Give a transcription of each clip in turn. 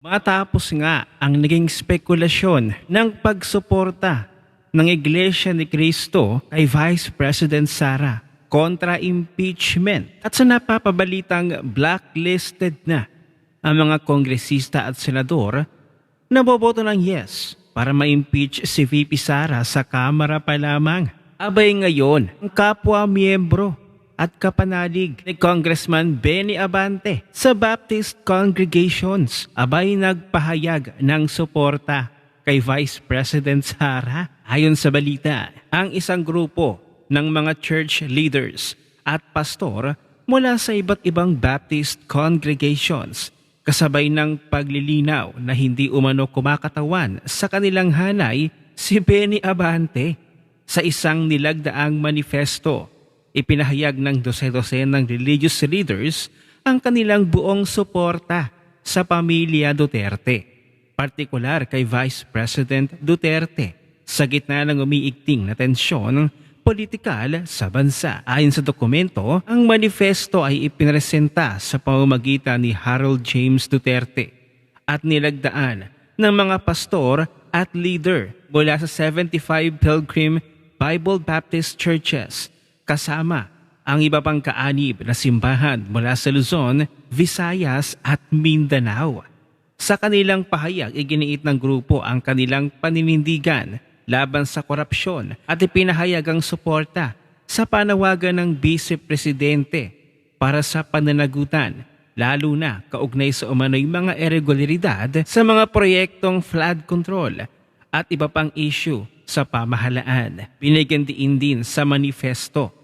Matapos nga ang naging spekulasyon ng pagsuporta ng Iglesia ni Cristo kay Vice President Sara kontra impeachment at sa napapabalitang blacklisted na ang mga kongresista at senador na boboto ng yes para ma-impeach si VP Sara sa Kamara pa lamang. Abay ngayon, ang kapwa-miyembro at kapanalig ni Congressman Benny Abante sa Baptist Congregations abay nagpahayag ng suporta kay Vice President Sara. Ayon sa balita, ang isang grupo ng mga church leaders at pastor mula sa iba't ibang Baptist congregations kasabay ng paglilinaw na hindi umano kumakatawan sa kanilang hanay si Benny Abante sa isang nilagdaang manifesto. Ipinahayag ng dose-dose ng religious leaders ang kanilang buong suporta sa pamilya Duterte, partikular kay Vice President Duterte sa gitna ng umiigting na tensyon politikal sa bansa. Ayon sa dokumento, ang manifesto ay ipinresenta sa pamamagitan ni Harold James Duterte at nilagdaan ng mga pastor at leader mula sa 75 Pilgrim Bible Baptist Churches kasama ang iba pang kaanib na simbahan mula sa Luzon, Visayas at Mindanao. Sa kanilang pahayag, iginiit ng grupo ang kanilang paninindigan laban sa korupsyon at ipinahayag ang suporta sa panawagan ng Vice Presidente para sa pananagutan, lalo na kaugnay sa umano'y mga irregularidad sa mga proyektong flood control at iba pang issue sa pamahalaan. Binigyan din sa manifesto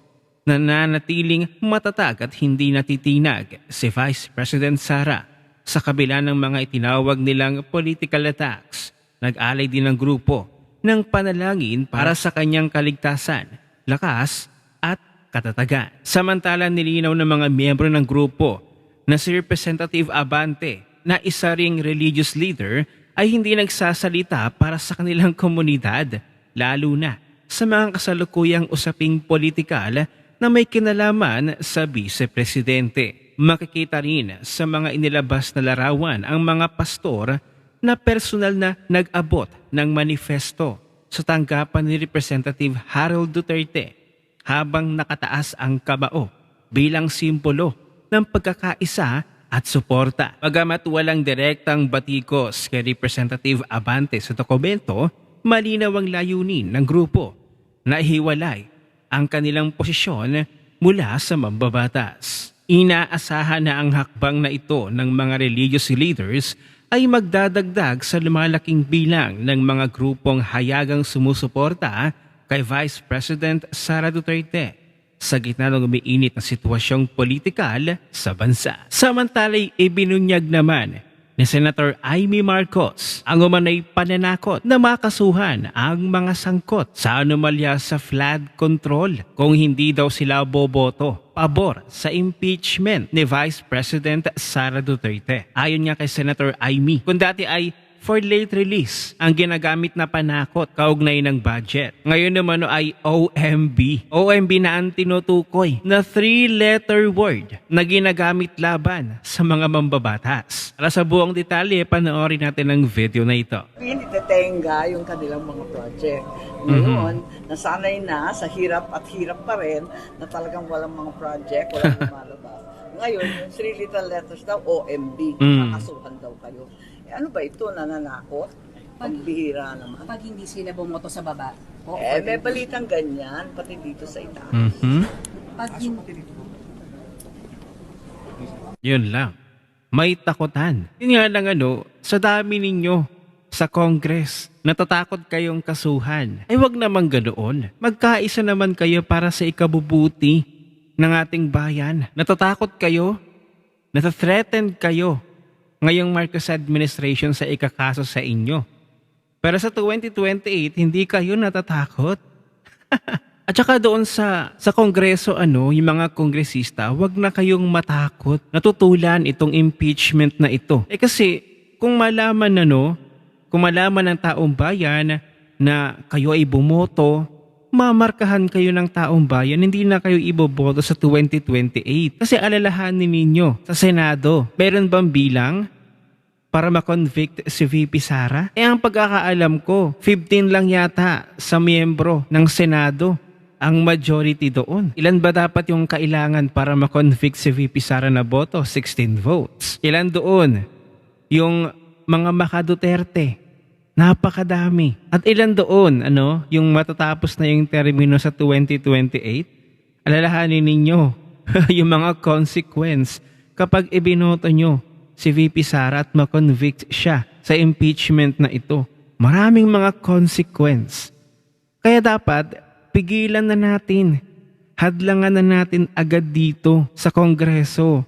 na nanatiling matatag at hindi natitinag si Vice President Sara sa kabila ng mga itinawag nilang political attacks. Nag-alay din ng grupo ng panalangin para sa kanyang kaligtasan, lakas at katatagan. Samantala nilinaw ng mga miyembro ng grupo na si Representative Abante na isa ring religious leader ay hindi nagsasalita para sa kanilang komunidad, lalo na sa mga kasalukuyang usaping politikal na may kinalaman sa Vice Presidente. Makikita rin sa mga inilabas na larawan ang mga pastor na personal na nag-abot ng manifesto sa tanggapan ni Representative Harold Duterte habang nakataas ang kabao bilang simbolo ng pagkakaisa at suporta. Bagamat walang direktang batikos kay Representative Abante sa dokumento, malinaw ang layunin ng grupo na ihiwalay ang kanilang posisyon mula sa mambabatas. Inaasahan na ang hakbang na ito ng mga religious leaders ay magdadagdag sa lumalaking bilang ng mga grupong hayagang sumusuporta kay Vice President Sara Duterte sa gitna ng umiinit na sitwasyong politikal sa bansa. Samantala'y ibinunyag naman ni Senator Amy Marcos ang umanay pananakot na makasuhan ang mga sangkot sa anomalya sa flood control kung hindi daw sila boboto pabor sa impeachment ni Vice President Sara Duterte. Ayon nga kay Senator Amy, kung dati ay for late release ang ginagamit na panakot kaugnay ng budget, ngayon naman ay OMB. OMB na ang tinutukoy na 3-letter word na ginagamit laban sa mga mambabatas. Para sa buong detalye, panoorin natin ang video na ito. Pinitetenga yung kanilang mga project. Ngayon, nasanay na sa hirap at hirap pa rin na talagang walang mga project, walang lumalabas. Ngayon, yung 3 little letters daw, OMB, makasuhan daw kayo. Ano ba ito, nananakot? Pagbihira naman. Pag hindi sila bumoto sa baba. May balitang ganyan, pati dito sa itaas. Pag Yun lang. May takutan. Yun nga lang sa dami ninyo sa Congress, natatakot kayong kasuhan. Ay wag naman ganoon. Magkaisa naman kayo para sa ikabubuti ng ating bayan. Natatakot kayo, natathreaten kayo ngayong Marcos administration sa ikakaso sa inyo. Pero sa 2028, hindi kayo natatakot. At saka doon sa Kongreso, yung mga kongresista, wag na kayong matakot. Natutulan itong impeachment na ito. Kasi kung malaman ng taong bayan na kayo ay bumoto, mamarkahan kayo ng taong bayan, hindi na kayo iboboto sa 2028. Kasi alalahanin ninyo sa Senado, meron bang bilang para makonvict si VP Sara? Ang pagkakaalam ko, 15 lang yata sa miyembro ng Senado ang majority doon. Ilan ba dapat yung kailangan para makonvict si VP Sara na boto? 16 votes. Ilan doon yung mga maka-Duterte? Napakadami. At ilan doon, yung matatapos na yung termino sa 2028? Alalahanin ninyo yung mga consequence kapag ibinoto nyo si VP Sara at makonvict siya sa impeachment na ito. Maraming mga consequence. Kaya dapat pigilan na natin, hadlangan na natin agad dito sa Kongreso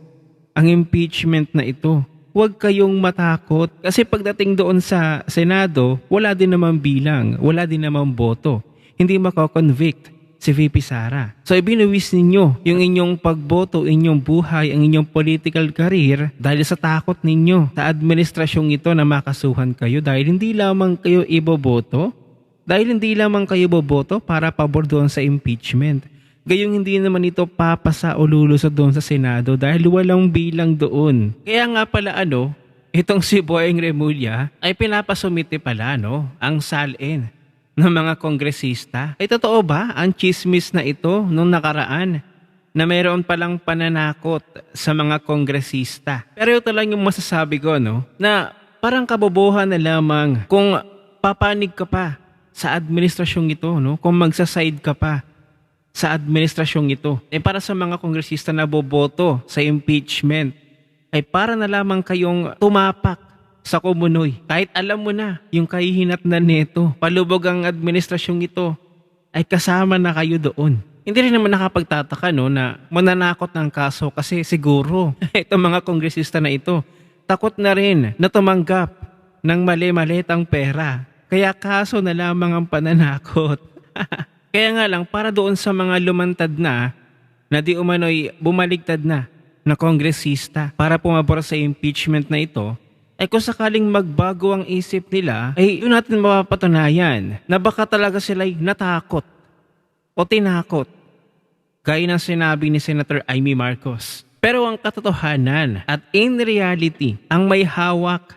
ang impeachment na ito. Huwag kayong matakot kasi pagdating doon sa Senado, wala din naman bilang, wala din naman boto. Hindi mako-convict si VP Sara. So ibinuwis ninyo yung inyong pagboto, inyong buhay, ang inyong political career dahil sa takot ninyo sa administrasyong ito na makasuhan kayo dahil hindi lamang kayo iboboto, para pabor doon sa impeachment. Gayong hindi naman ito papasa o lulusot doon sa Senado dahil walang bilang doon. Kaya nga pala itong si Boyeng Remulla ay pinapasumite pala ang salin ng mga kongresista. Ay totoo ba ang chismis na ito nung nakaraan na mayroon palang pananakot sa mga kongresista? Pero ito lang yung masasabi ko na parang kabobohan na lamang kung papanig ka pa sa administrasyong ito, kung magsaside ka pa sa administrasyong ito. Para sa mga kongresista na boboto sa impeachment, ay para na lamang kayong tumapak sa kumunoy. Kahit alam mo na yung kahihinatnan nito, palubog ang administrasyong ito, ay kasama na kayo doon. Hindi rin naman nakapagtataka na mananakot ng kaso kasi siguro itong mga kongresista na ito, takot na rin na tumanggap ng mali-malitang pera. Kaya kaso na lamang ang pananakot. Kaya nga lang, para doon sa mga lumantad na di umano'y bumaligtad na kongresista para pumabor sa impeachment na ito, ay kung sakaling magbago ang isip nila, ay yun natin mapapatunayan na baka talaga sila'y natakot o tinakot, gaya ng sinabi ni Senator Amy Marcos. Pero ang katotohanan at in reality, ang may hawak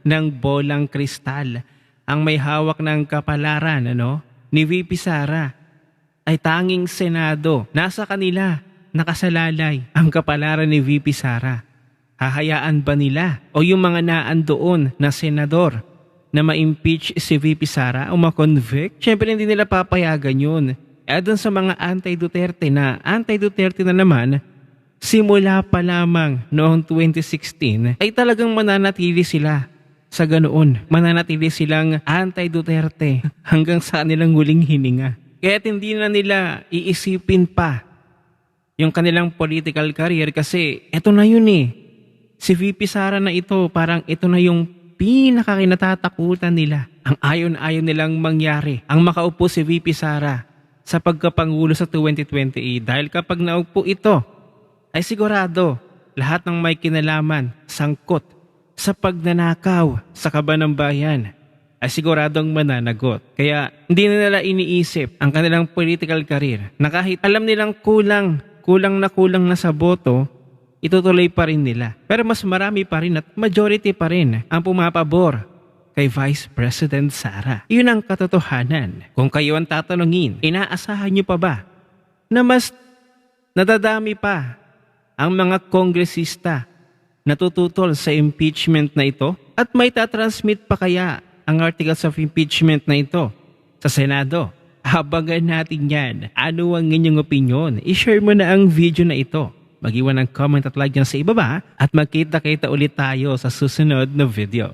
ng bolang kristal, ang may hawak ng kapalaran, ni VP Sara ay tanging Senado. Nasa kanila nakasalalay ang kapalaran ni VP Sara. Hahayaan ba nila o yung mga naandoon na senador na ma-impeach si VP Sara o ma-convict? Siyempre hindi nila papayagan yun. Doon sa mga anti-Duterte na naman, simula pa lamang noong 2016 ay talagang mananatili sila sa ganoon. Mananatili silang anti-Duterte hanggang sa kanilang huling hininga. Kaya hindi na nila iisipin pa yung kanilang political career kasi eto na yun Si VP Sara na ito, parang ito na yung pinakakinatatakutan nila. Ang ayon-ayon nilang mangyari ang makaupo si VP Sara sa pagkapangulo sa 2028 dahil kapag naupo ito ay sigurado lahat ng may kinalaman, sangkot sa pagnanakaw sa kaban ng bayan ay siguradong mananagot. Kaya hindi na nila iniisip ang kanilang political career na kahit alam nilang kulang na sa boto, itutuloy pa rin nila. Pero mas marami pa rin at majority pa rin ang pumapabor kay Vice President Sara. Iyon ang katotohanan. Kung kayo ang tatanungin, inaasahan niyo pa ba na mas nadadami pa ang mga kongresista natututol sa impeachment na ito? At may tatransmit pa kaya ang articles of impeachment na ito sa Senado? Abangan natin yan. Ano ang inyong opinion? I-share mo na ang video na ito. Mag-iwan ng comment at like dyan sa ibaba at magkita-kita ulit tayo sa susunod na video.